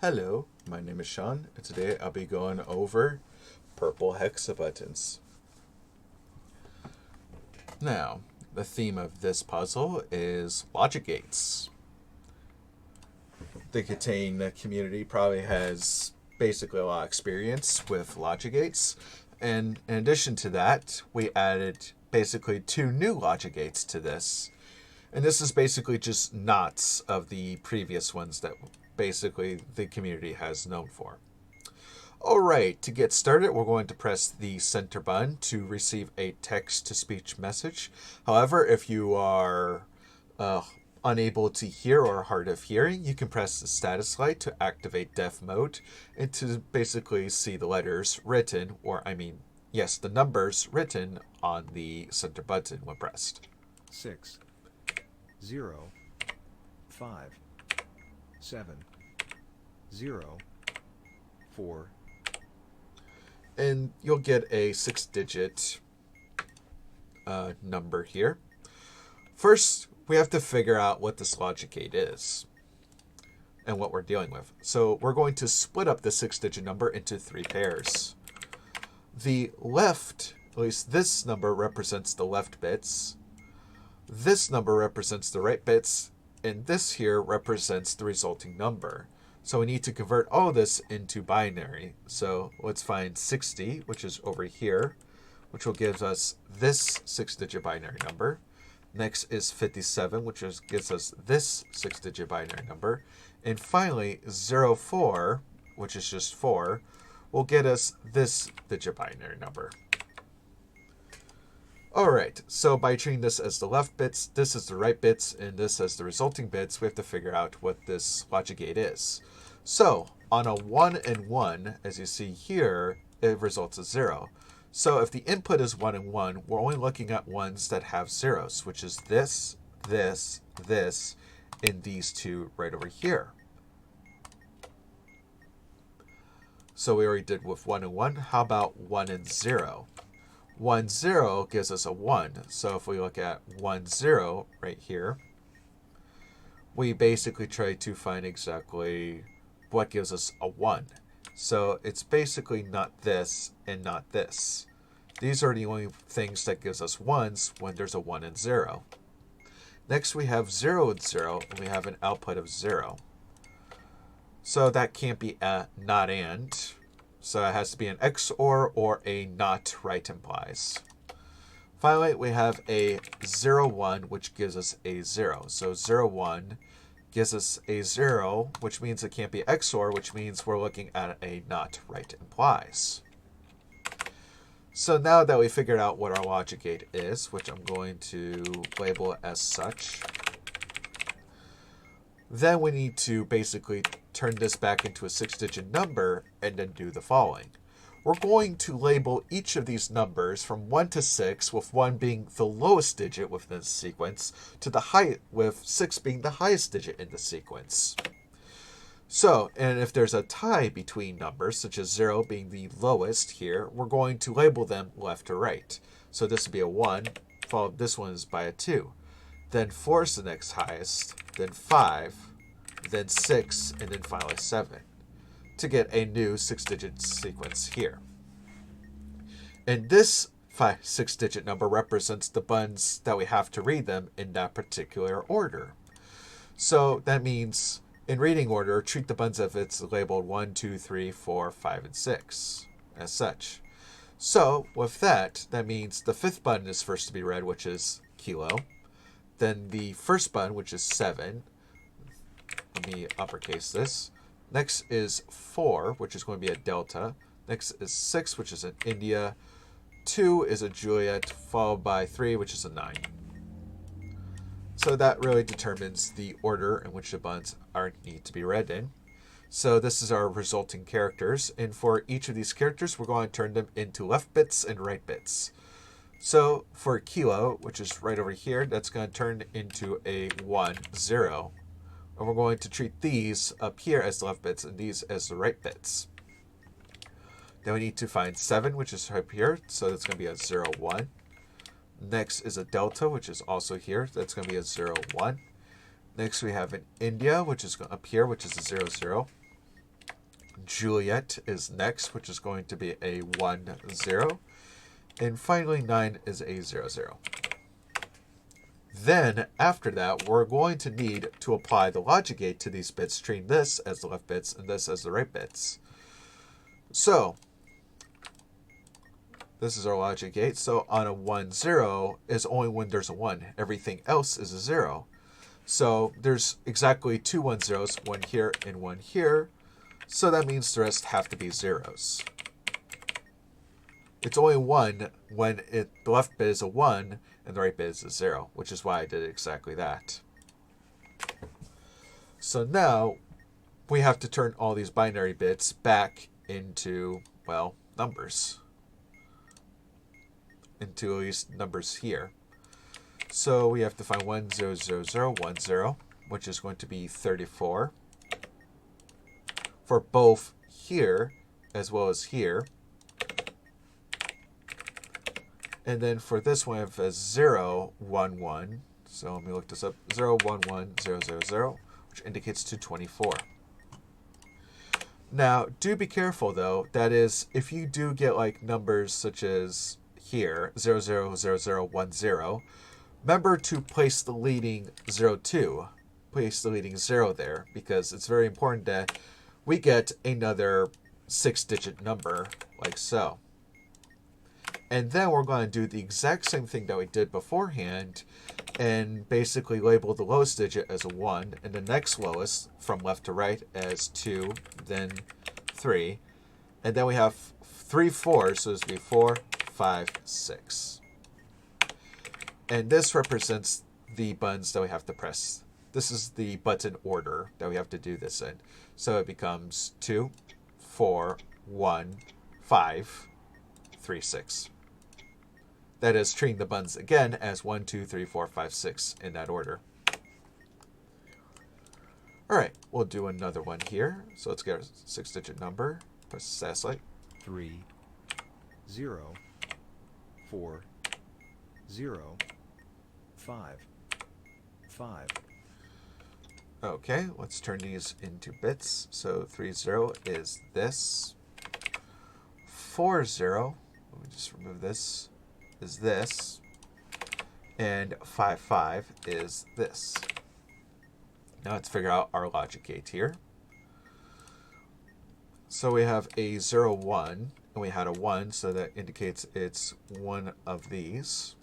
Hello, my name is Sean, and today I'll be going over Purple Hexabuttons. Now, the theme of this puzzle is logic gates. The KTANE community probably has basically a lot of experience with logic gates, and in addition to that, we added basically 2 new logic gates to this. And this is basically just knots of the previous ones that basically the community has known for. Alright, to get started, we're going to press the center button to receive a text-to-speech message. However, if you are unable to hear or hard of hearing, you can press the status light to activate deaf mode and to basically see the letters written, the numbers written on the center button when pressed. 6, 0, 5, 7, 0, 4. And you'll get a 6-digit number here. First, we have to figure out what this logic gate is and what we're dealing with. So we're going to split up the 6-digit number into 3 pairs. The left, at least this number, represents the left bits. This number represents the right bits, and this here represents the resulting number. So we need to convert all this into binary. So let's find 60, which is over here, which will give us this 6-digit binary number. Next is 57, which gives us this 6-digit binary number. And finally, 04, which is just 4, will get us this digit binary number. Alright, so by treating this as the left bits, this is the right bits, and this as the resulting bits, we have to figure out what this logic gate is. So, on a 1 and 1, as you see here, it results as 0. So if the input is 1 and 1, we're only looking at ones that have zeros, which is this, this, this, and these 2 right over here. So we already did with 1 and 1. How about 1 and 0? 1, 0 gives us a 1. So if we look at 1, 0 right here, we basically try to find exactly what gives us a 1. So it's basically not this and not this. These are the only things that gives us 1s when there's a 1 and 0. Next we have 0 and 0, and we have an output of 0. So that can't be a not and. So it has to be an XOR or a not right implies. Finally, we have a 0, 1, which gives us a 0. So 0, 1 gives us a 0, which means it can't be XOR, which means we're looking at a not right implies. So now that we figured out what our logic gate is, which I'm going to label as such, then we need to basically turn this back into a 6-digit number and then do the following. We're going to label each of these numbers from 1 to 6, with 1 being the lowest digit within the sequence, to the height, with 6 being the highest digit in the sequence. So, and if there's a tie between numbers, such as 0 being the lowest here, we're going to label them left to right. So this would be a 1, followed this one is by a 2. Then 4 is the next highest, then 5, then 6, and then finally 7, to get a new 6-digit sequence here. And this 6-digit number represents the buttons that we have to read them in that particular order. So that means, in reading order, treat the buttons as if it's labeled 1, 2, 3, 4, 5, and 6, as such. So with that, that means the 5th button is first to be read, which is kilo. Then the 1st button, which is 7. Let me uppercase this. Next is 4, which is going to be a delta. Next is 6, which is an India. 2 is a Juliet, followed by 3, which is a 9. So that really determines the order in which the buttons need to be read in. So this is our resulting characters. And for each of these characters, we're going to turn them into left bits and right bits. So for kilo, which is right over here, that's going to turn into a 1, 0. And we're going to treat these up here as the left bits and these as the right bits. Then we need to find 7, which is up here. So that's going to be a 0, 1. Next is a delta, which is also here. That's going to be a 0, 1. Next we have an India, which is up here, which is a 0, 0. Juliet is next, which is going to be a 1, 0. And finally, 9 is a 0, 0. Then, after that, we're going to need to apply the logic gate to these bits, treating this as the left bits and this as the right bits. So, this is our logic gate. So, on a 1, 0 is only when there's a 1. Everything else is a 0. So, there's exactly 2 1 zeros, one here and one here. So, that means the rest have to be zeros. It's only 1 when the left bit is a 1 and the right bit is a 0, which is why I did exactly that. So now we have to turn all these binary bits back into, well, numbers. Into at least numbers here. So we have to find 1, 0, 0, 0, 1, 0, which is going to be 34. For both here as well as here. And then for this one, I have a 0, 1, 1. So let me look this up. 0, 1, 1, 0, 0, 0, which indicates 224. Now, do be careful, though. That is, if you do get like numbers such as here, 0, 0, 0, 0, 1, 0, remember to place the leading 0, 2. Place the leading 0 there, because it's very important that we get another 6-digit number, like so. And then we're going to do the exact same thing that we did beforehand and basically label the lowest digit as a 1 and the next lowest from left to right as 2, then 3. And then we have 3 4s, so this would be 4, 5, 6. And this represents the buttons that we have to press. This is the button order that we have to do this in. So it becomes 2, 4, 1, 5, 3, 6. That is treating the buttons again as 1, 2, 3, 4, 5, 6 in that order. All right, we'll do another one here. So let's get our 6-digit number. Press the satellite. 3, 0, 4, 0, 5, 5. Okay, let's turn these into bits. So 3, 0 is this. 4, 0, let me just remove this, is this. And 5, 5 is this. Now let's figure out our logic gate here. So we have a 0, 1, and we had a 1, so that indicates it's one of these.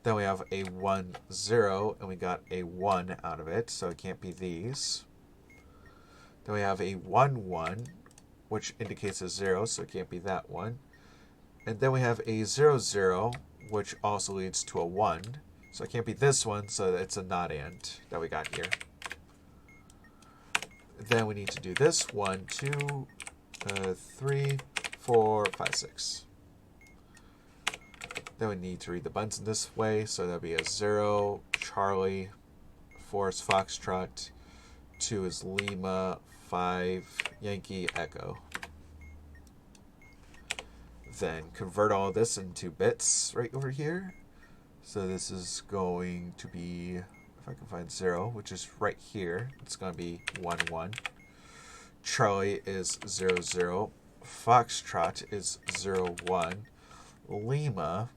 Then we have a 1, 0, and we got a 1 out of it, so it can't be these. Then we have a 1, 1, which indicates a 0, so it can't be that one. And then we have a 0, 0, which also leads to a 1. So it can't be this one, so it's a not and that we got here. Then we need to do this. 1, 2, 3, 4, 5, 6. Then we need to read the buttons in this way. So that'll be a 0, Charlie, 4 is Foxtrot, 2 is Lima, 5, Yankee, Echo. Then convert all this into bits right over here. So this is going to be, if I can find 0, which is right here, it's going to be 1, 1. Charlie is 0, 0. Foxtrot is 0, 1. Lima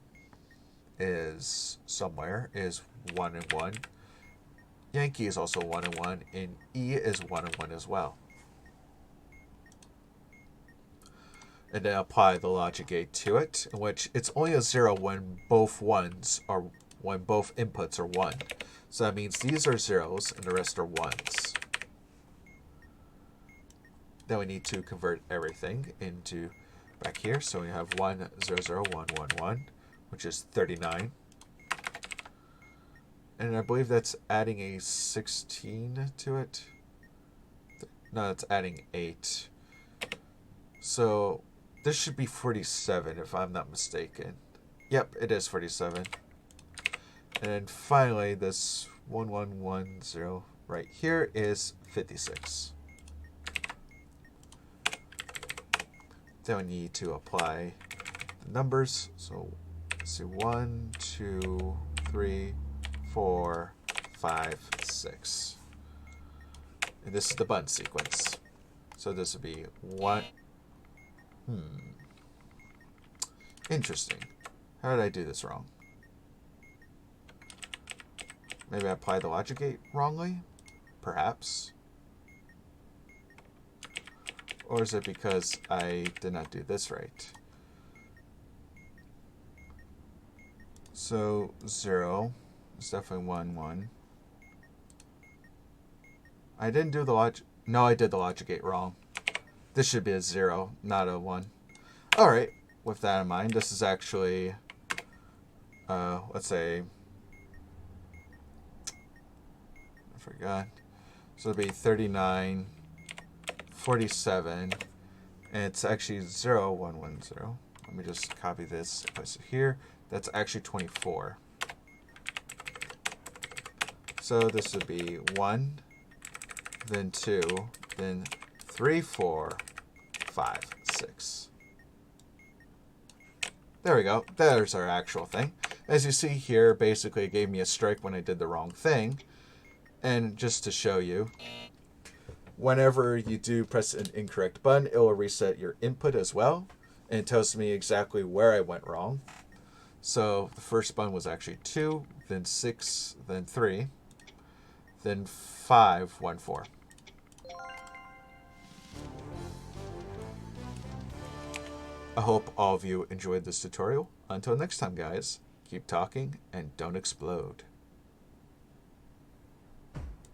is somewhere, is 1 and 1. Yankee is also 1 and 1. And E is 1 and 1 as well. And then apply the logic gate to it, in which it's only a 0 when both ones are, when both inputs are 1. So that means these are zeros and the rest are 1s. Then we need to convert everything into back here. So we have 1, 0, 0, 1, 1, 1, which is 39. And I believe that's adding a 16 to it. No, that's adding 8. So this should be 47 if I'm not mistaken. Yep, it is 47. And then finally, this 1110 right here is 56. Then we need to apply the numbers. So let's see, 1, 2, 3, 4, 5, 6. And this is the button sequence. So this would be 1. Interesting. How did I do this wrong? Maybe I applied the logic gate wrongly? Perhaps. Or is it because I did not do this right? So 0 is definitely 1, 1. I didn't do the logic. No, I did the logic gate wrong. This should be a 0, not a 1. Alright, with that in mind, this is actually, let's say, I forgot. So it'll be 39, 47, and it's actually 0, 1, 1, 0. Let me just copy this, place it here. That's actually 24. So this would be 1, then 2, then 3, 4, 5, 6. There we go. There's our actual thing. As you see here, basically it gave me a strike when I did the wrong thing. And just to show you, whenever you do press an incorrect button, it will reset your input as well. And it tells me exactly where I went wrong. So the first button was actually 2, then 6, then 3, then 5, 1, 4. I hope all of you enjoyed this tutorial. Until next time, guys, keep talking and don't explode.